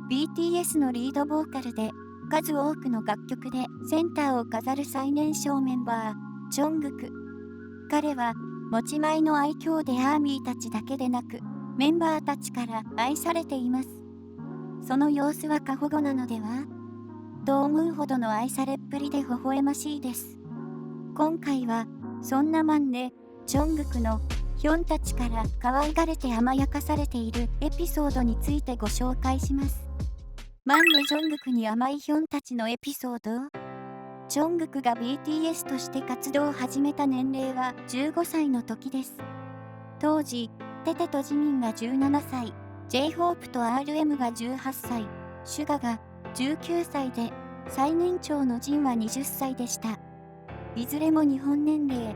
BTS のリードボーカルで数多くの楽曲でセンターを飾る最年少メンバー、ジョングク。彼は持ち前の愛嬌でアーミーたちだけでなく、メンバーたちから愛されています。その様子は過保護なのではと思うほどの愛されっぷりで微笑ましいです。今回はそんなマンネ、ジョングクのヒョンたちから可愛がれて甘やかされているエピソードについてご紹介します。マンネ・ジョングクに甘いヒョンたちのエピソード。ジョングクが BTS として活動を始めた年齢は15歳の時です。当時、テテとジミンが17歳、J-HOPE と RM が18歳、シュガが19歳で、最年長のジンは20歳でした。いずれも日本年齢。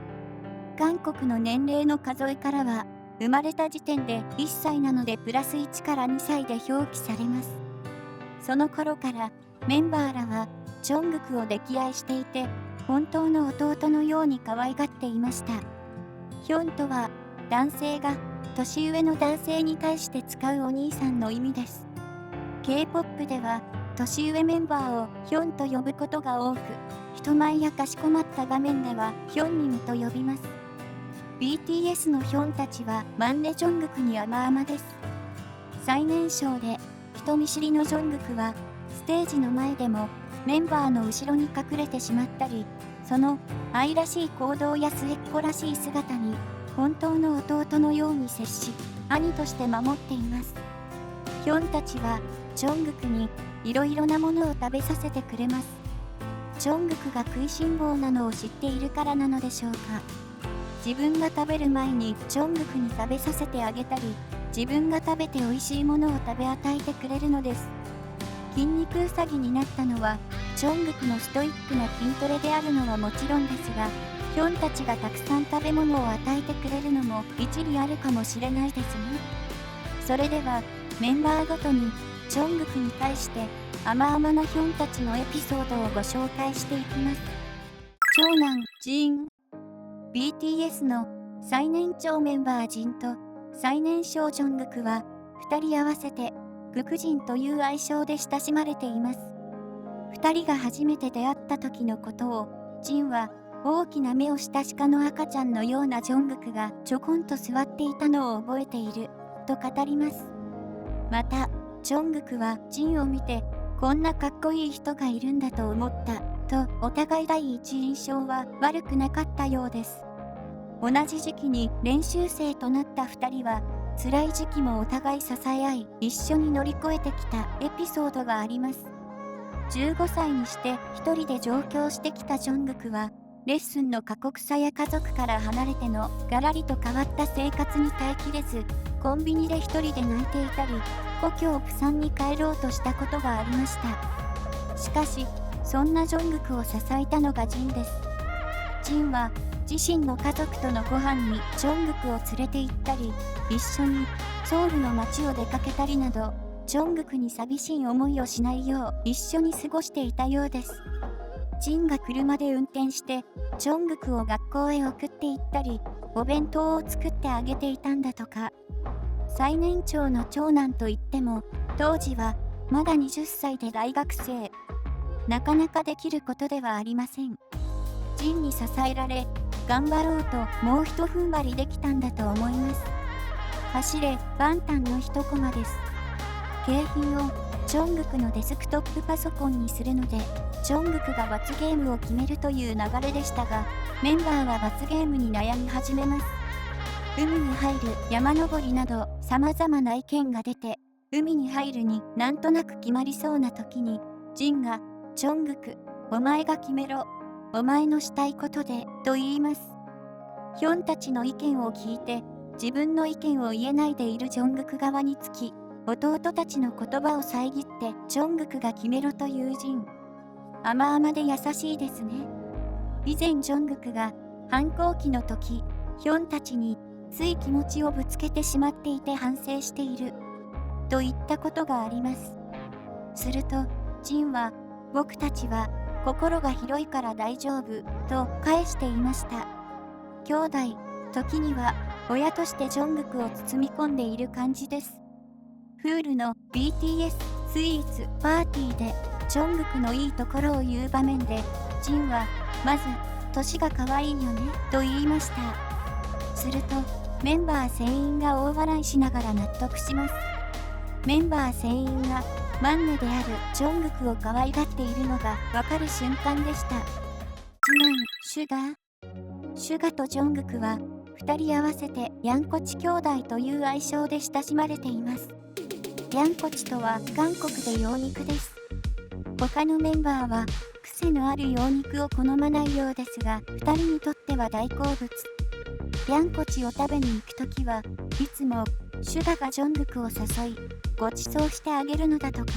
韓国の年齢の数えからは、生まれた時点で1歳なのでプラス1から2歳で表記されます。その頃からメンバーらはジョングクを溺愛していて、本当の弟のように可愛がっていました。ヒョンとは男性が年上の男性に対して使うお兄さんの意味です。K-POP では年上メンバーをヒョンと呼ぶことが多く、人前やかしこまった場面ではヒョンニムと呼びます。BTS のヒョンたちはマンネ・ジョングクに甘々です。最年少で人見知りのジョングクはステージの前でもメンバーの後ろに隠れてしまったり、その愛らしい行動や末っ子らしい姿に本当の弟のように接し、兄として守っています。ヒョンたちはジョングクにいろいろなものを食べさせてくれます。ジョングクが食いしん坊なのを知っているからなのでしょうか。自分が食べる前にジョングクに食べさせてあげたり、自分が食べて美味しいものを食べ与えてくれるのです。筋肉ウサギになったのは、ジョングクのストイックな筋トレであるのはもちろんですが、ヒョンたちがたくさん食べ物を与えてくれるのも一理あるかもしれないですね。それでは、メンバーごとにジョングクに対して甘々なヒョンたちのエピソードをご紹介していきます。長男、ジン。BTS の最年長メンバージンと最年少ジョングクは、2人合わせてグクジンという愛称で親しまれています。2人が初めて出会った時のことを、ジンは大きな目をした鹿の赤ちゃんのようなジョングクがちょこんと座っていたのを覚えていると語ります。また、ジョングクはジンを見て、こんなかっこいい人がいるんだと思ったと、お互い第一印象は悪くなかったようです。同じ時期に練習生となった2人は、辛い時期もお互い支え合い、一緒に乗り越えてきたエピソードがあります。15歳にして一人で上京してきたジョングクは、レッスンの過酷さや家族から離れてのガラリと変わった生活に耐えきれず、コンビニで一人で泣いていたり、故郷プサンに帰ろうとしたことがありました。しかし、そんなジョングクを支えたのがジンです。ジンは自身の家族とのご飯にジョングクを連れて行ったり、一緒にソウルの街を出かけたりなど、ジョングクに寂しい思いをしないよう一緒に過ごしていたようです。ジンが車で運転してジョングクを学校へ送って行ったり、お弁当を作ってあげていたんだとか。最年長の長男といっても、当時はまだ20歳で大学生。なかなかできることではありません。ジンに支えられ、頑張ろうともう一踏ん張りできたんだと思います。走れ、バンタンの一コマです。景品をジョングクのデスクトップパソコンにするので、ジョングクが罰ゲームを決めるという流れでしたが、メンバーは罰ゲームに悩み始めます。海に入る、山登りなど様々な意見が出て、海に入るになんとなく決まりそうな時に、ジンが、ジョングク、お前が決めろ。お前のしたいことで、と言います。ヒョンたちの意見を聞いて、自分の意見を言えないでいるジョングク側につき、弟たちの言葉を遮ってジョングクが決めろというジン。甘々で優しいですね。以前ジョングクが反抗期の時、ヒョンたちについ気持ちをぶつけてしまっていて反省している。と言ったことがあります。すると、ジンは、僕たちは心が広いから大丈夫、と返していました。兄弟、時には親としてジョングクを包み込んでいる感じです。フールの BTS スイーツパーティーでジョングクのいいところを言う場面で、ジンはまず年が可愛いよねと言いました。するとメンバー全員が大笑いしながら納得します。メンバー全員がマンネであるジョングクを可愛がっているのがわかる瞬間でした。次男シュガとジョングクは2人合わせてヤンコチ兄弟という愛称で親しまれています。ヤンコチとは韓国で羊肉です。他のメンバーは癖のある羊肉を好まないようですが、2人にとっては大好物。ヤンコチを食べに行くときはいつもシュガがジョングクを誘いご馳走してあげるのだとか。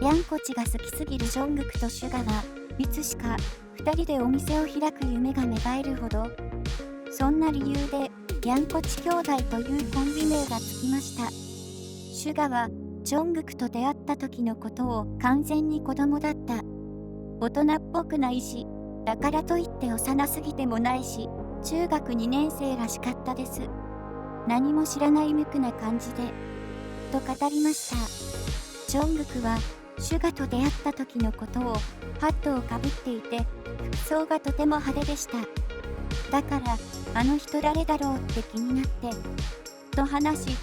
ヤンコチが好きすぎるジョングクとシュガはいつしか2人でお店を開く夢が芽生えるほど。そんな理由でヤンコチ兄弟というコンビ名がつきました。シュガはジョングクと出会った時のことを完全に子供だった。大人っぽくないし、だからといって幼すぎてもないし、中学2年生らしかったです。何も知らない無垢な感じで、と語りました。ジョングクはシュガと出会った時のことをハットをかぶっていて、服装がとても派手でした。だからあの人誰だろうって気になってと話し、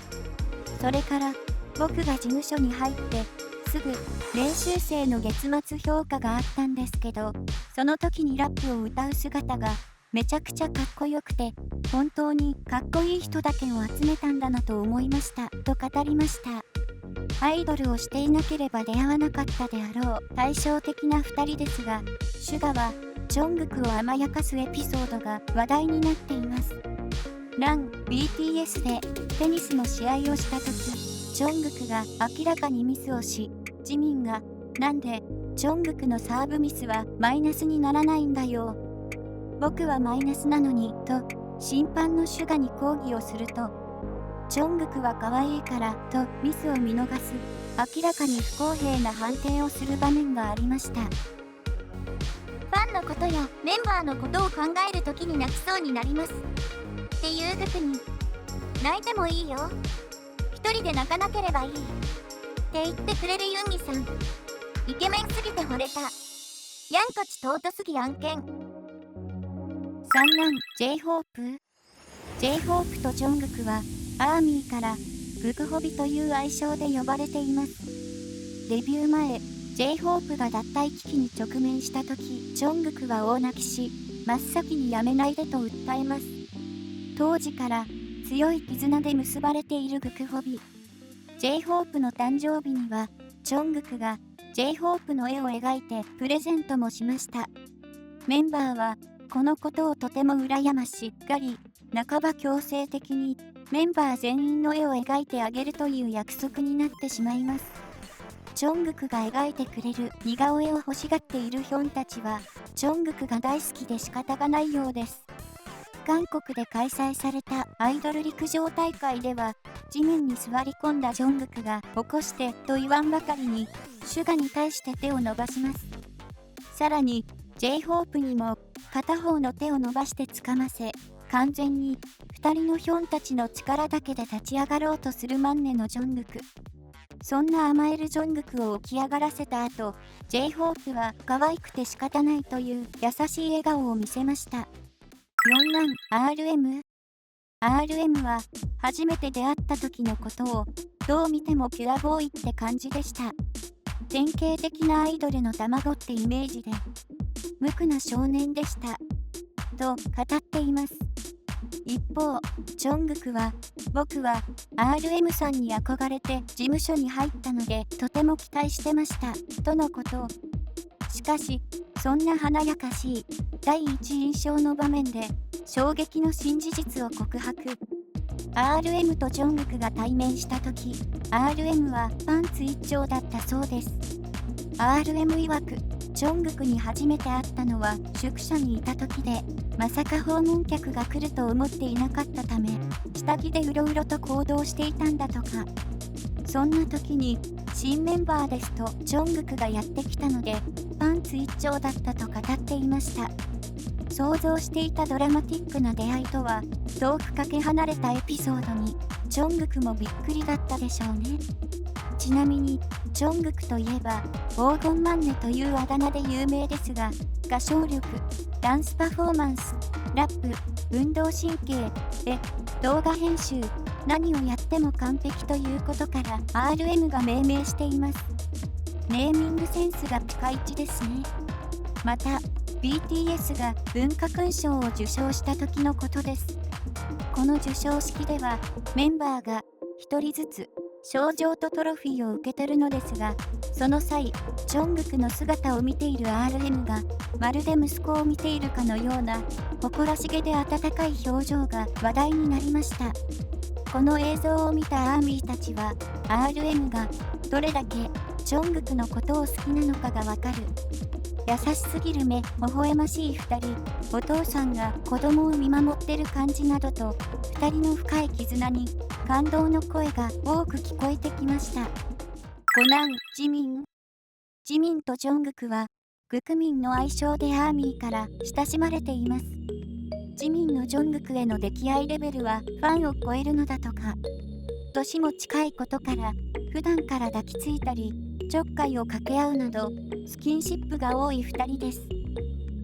それから僕が事務所に入ってすぐ練習生の月末評価があったんですけど、その時にラップを歌う姿がめちゃくちゃかっこよくて、本当にかっこいい人だけを集めたんだなと思いましたと語りました。アイドルをしていなければ出会わなかったであろう対照的な2人ですが、シュガはジョングクを甘やかすエピソードが話題になっています。BTS でテニスの試合をした時、ジョングクが明らかにミスをし、ジミンがなんでジョングクのサーブミスはマイナスにならないんだよ、僕はマイナスなのにと審判のシュガに抗議をすると、ジョングクは可愛いからとミスを見逃す明らかに不公平な判定をする場面がありました。ファンのことやメンバーのことを考えるときに泣きそうになりますっていうグクに、泣いてもいいよ、一人で泣かなければいいって言ってくれるユンミさん、イケメンすぎて惚れた。ヤンコチ尊すぎ案件。三男 J−HOPE とジョングクはアーミーからグクホビという愛称で呼ばれています。デビュー前、J−HOPE が脱退危機に直面した時、ジョングクは大泣きし、真っ先にやめないでと訴えます。当時から強い絆で結ばれているグクホビ。J−HOPE の誕生日には、ジョングクが J−HOPE の絵を描いてプレゼントもしました。メンバーはこのことをとても羨ましがり、半ば強制的にメンバー全員の絵を描いてあげるという約束になってしまいます。ジョングクが描いてくれる似顔絵を欲しがっているヒョンたちは、ジョングクが大好きで仕方がないようです。韓国で開催されたアイドル陸上大会では、地面に座り込んだジョングクが起こしてと言わんばかりに、シュガに対して手を伸ばします。さらに、J−HOPE にも片方の手を伸ばして掴ませ、完全に2人のヒョンたちの力だけで立ち上がろうとするマンネのジョングク。そんな甘えるジョングクを起き上がらせた後、J−HOPE は可愛くて仕方ないという優しい笑顔を見せました。四男 RM は初めて出会った時のことをどう見てもピュアボーイって感じでした。典型的なアイドルの卵ってイメージで、無垢な少年でした。と語っています。一方、ジョングクは、僕は RM さんに憧れて事務所に入ったのでとても期待してました、とのこと。しかし、そんな華やかしい第一印象の場面で衝撃の新事実を告白。RM とジョングクが対面した時、RM はパンツ一丁だったそうです。RM 曰く、ジョングクに初めて会ったのは宿舎にいた時で、まさか訪問客が来ると思っていなかったため、下着でうろうろと行動していたんだとか。そんな時に、新メンバーですとジョングクがやってきたので、パンツ一丁だったと語っていました。想像していたドラマティックな出会いとは遠くかけ離れたエピソードに、ジョングクもびっくりだったでしょうね。ちなみに、ジョングクといえば、黄金マンネというあだ名で有名ですが、歌唱力、ダンスパフォーマンス、ラップ、運動神経、動画編集、何をやっても完璧ということから RM が命名しています。ネーミングセンスがピカイチですね。また、BTS が文化勲章を受章した時のことです。この授賞式では、メンバーが1人ずつ賞状とトロフィーを受け取るのですが、その際、ジョングクの姿を見ている RM が、まるで息子を見ているかのような、誇らしげで温かい表情が話題になりました。この映像を見たアーミーたちは、RM がどれだけジョングクのことを好きなのかがわかる。優しすぎる目、微笑ましい2人、お父さんが子供を見守ってる感じなどと、2人の深い絆に感動の声が多く聞こえてきました。五男、ジミン。ジミンとジョングクは、グクミンの愛称でアーミーから親しまれています。ジミンのジョングクへの溺愛レベルはファンを超えるのだとか。年も近いことから、普段から抱きついたり、ちょっかいを掛け合うなど、スキンシップが多い2人です。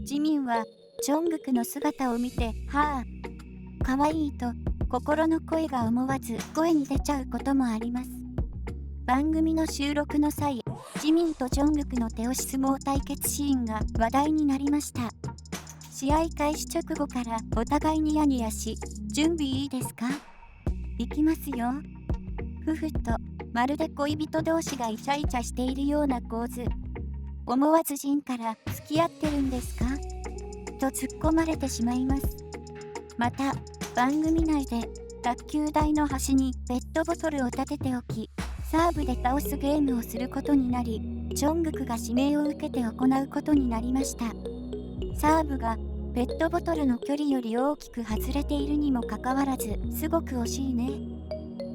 ジミンは、ジョングクの姿を見て、はぁ、かわいいと、心の声が思わず声に出ちゃうこともあります。番組の収録の際、ジミンとジョングクの手押し相撲対決シーンが話題になりました。試合開始直後からお互いにニヤニヤし、準備いいですか？行きますよ。ふふっと、まるで恋人同士がイチャイチャしているような構図。思わずジンから付き合ってるんですか？と突っ込まれてしまいます。また、番組内で卓球台の端にペットボトルを立てておき、サーブで倒すゲームをすることになり、ジョングクが指名を受けて行うことになりました。サーブがペットボトルの距離より大きく外れているにもかかわらず、すごく惜しいね。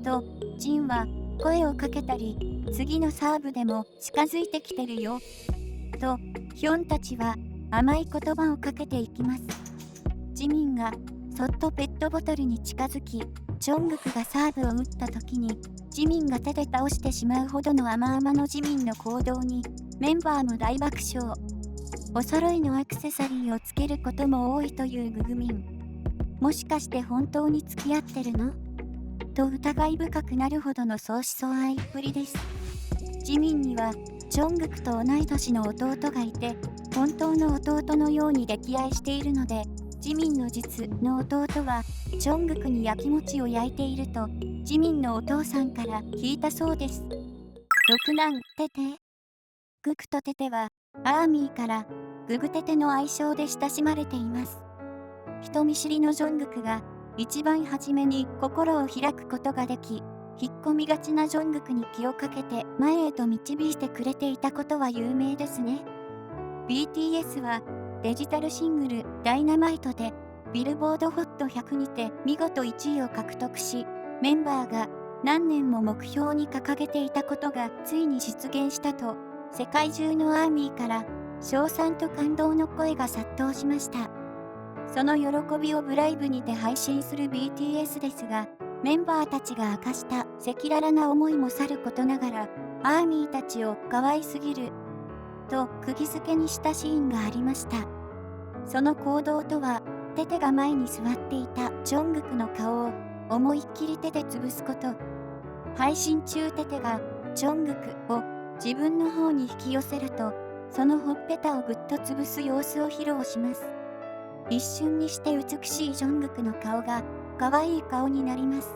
と、ジンは声をかけたり、次のサーブでも近づいてきてるよ。と、ヒョンたちは甘い言葉をかけていきます。ジミンがそっとペットボトルに近づき、ジョングクがサーブを打った時に、ジミンが手で倒してしまうほどの甘々のジミンの行動に、メンバーも大爆笑。お揃いのアクセサリーをつけることも多いというググミン。もしかして本当に付き合ってるの？と疑い深くなるほどの相思相愛っぷりです。ジミンにはジョングクと同い年の弟がいて、本当の弟のように溺愛しているので、ジミンの実の弟はジョングクに焼き餅を焼いていると、ジミンのお父さんから聞いたそうです。六男、テテ。グクとテテはアーミーからググテテの愛称で親しまれています。人見知りのジョングクが一番初めに心を開くことができ、引っ込みがちなジョングクに気をかけて前へと導いてくれていたことは有名ですね。BTS はデジタルシングル「ダイナマイト」でビルボード HOT100 にて見事1位を獲得し、メンバーが何年も目標に掲げていたことがついに実現したと、世界中のアーミーから称賛と感動の声が殺到しました。その喜びをブライブにて配信する BTS ですが、メンバーたちが明かした赤裸々な思いもさることながら、アーミーたちを可愛すぎると釘付けにしたシーンがありました。その行動とは、テテが前に座っていたジョングクの顔を思いっきり手で潰すこと。配信中テテがジョングクを自分の方に引き寄せると、そのほっぺたをぐっと潰す様子を披露します。一瞬にして美しいジョングクの顔が可愛い顔になります。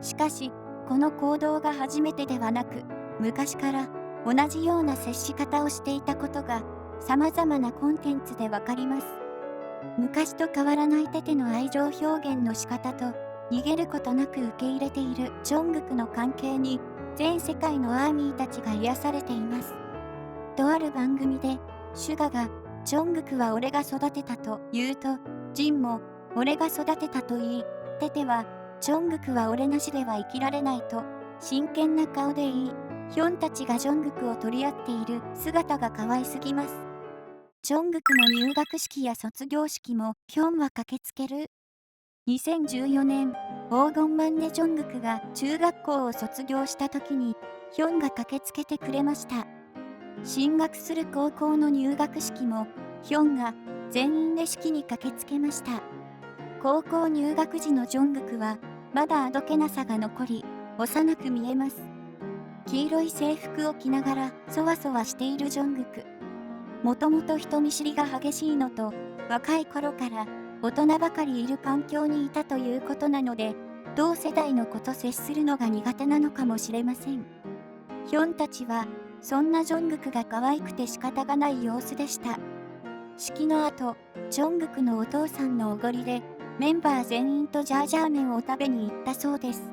しかし、この行動が初めてではなく、昔から同じような接し方をしていたことが様々なコンテンツでわかります。昔と変わらないテテの愛情表現の仕方と、逃げることなく受け入れているジョングクの関係に、全世界のアーミーたちが癒されています。とある番組で、シュガが、ジョングクは俺が育てたと言うと、ジンも俺が育てたと言い、テテはジョングクは俺なしでは生きられないと真剣な顔で言い、ヒョンたちがジョングクを取り合っている姿が可愛すぎます。ジョングクの入学式や卒業式もヒョンは駆けつける。2014年、黄金マンネジョングクが中学校を卒業した時に、ヒョンが駆けつけてくれました。進学する高校の入学式も、ヒョンが全員で式に駆けつけました。高校入学時のジョングクは、まだあどけなさが残り、幼く見えます。黄色い制服を着ながら、そわそわしているジョングク。もともと人見知りが激しいのと、若い頃から大人ばかりいる環境にいたということなので、同世代の子と接するのが苦手なのかもしれません。ヒョンたちは、そんなジョングクが可愛くて仕方がない様子でした。式の後、ジョングクのお父さんのおごりで、メンバー全員とジャージャー麺を食べに行ったそうです。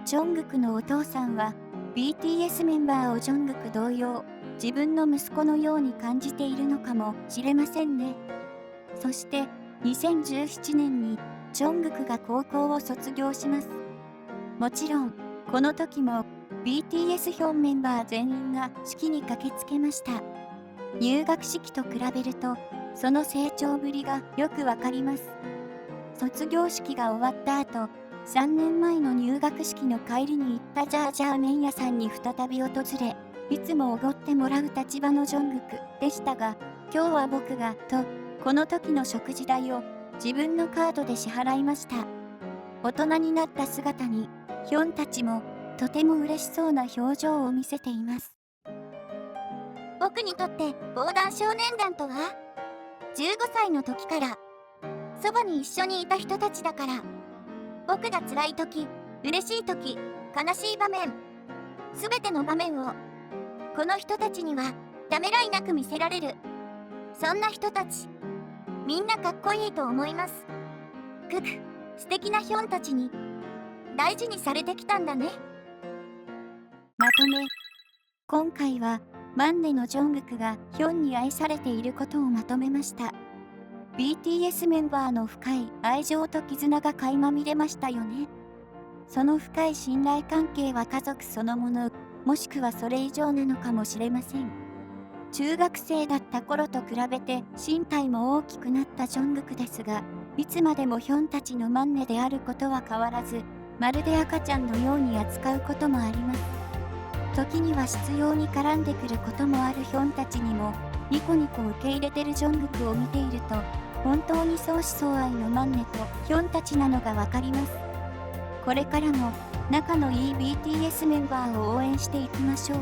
ジョングクのお父さんは、BTS メンバーをジョングク同様、自分の息子のように感じているのかもしれませんね。そして、2017年に、ジョングクが高校を卒業します。もちろん、この時も、BTS ヒョンメンバー全員が式に駆けつけました。入学式と比べると、その成長ぶりがよくわかります。卒業式が終わった後、3年前の入学式の帰りに行ったジャージャー麺屋さんに再び訪れ、いつもおごってもらう立場のジョングクでしたが、今日は僕が、と、この時の食事代を自分のカードで支払いました。大人になった姿に、ヒョンたちもとても嬉しそうな表情を見せています。僕にとって防弾少年団とは、15歳の時から、そばに一緒にいた人たちだから、僕が辛い時、嬉しい時、悲しい場面、すべての場面を、この人たちにはためらいなく見せられる。そんな人たち、みんなかっこいいと思います。素敵なヒョンたちに、大事にされてきたんだね。まとめ。今回は、マンネのジョングクがヒョンに愛されていることをまとめました。BTS メンバーの深い愛情と絆が垣間見れましたよね。その深い信頼関係は家族そのもの、もしくはそれ以上なのかもしれません。中学生だった頃と比べて身体も大きくなったジョングクですが、いつまでもヒョンたちのマンネであることは変わらず、まるで赤ちゃんのように扱うこともあります。時には執拗に絡んでくることもあるヒョンたちにも、ニコニコ受け入れてるジョングクを見ていると、本当に相思相愛のマンネとヒョンたちなのがわかります。これからも仲のいい BTS メンバーを応援していきましょう。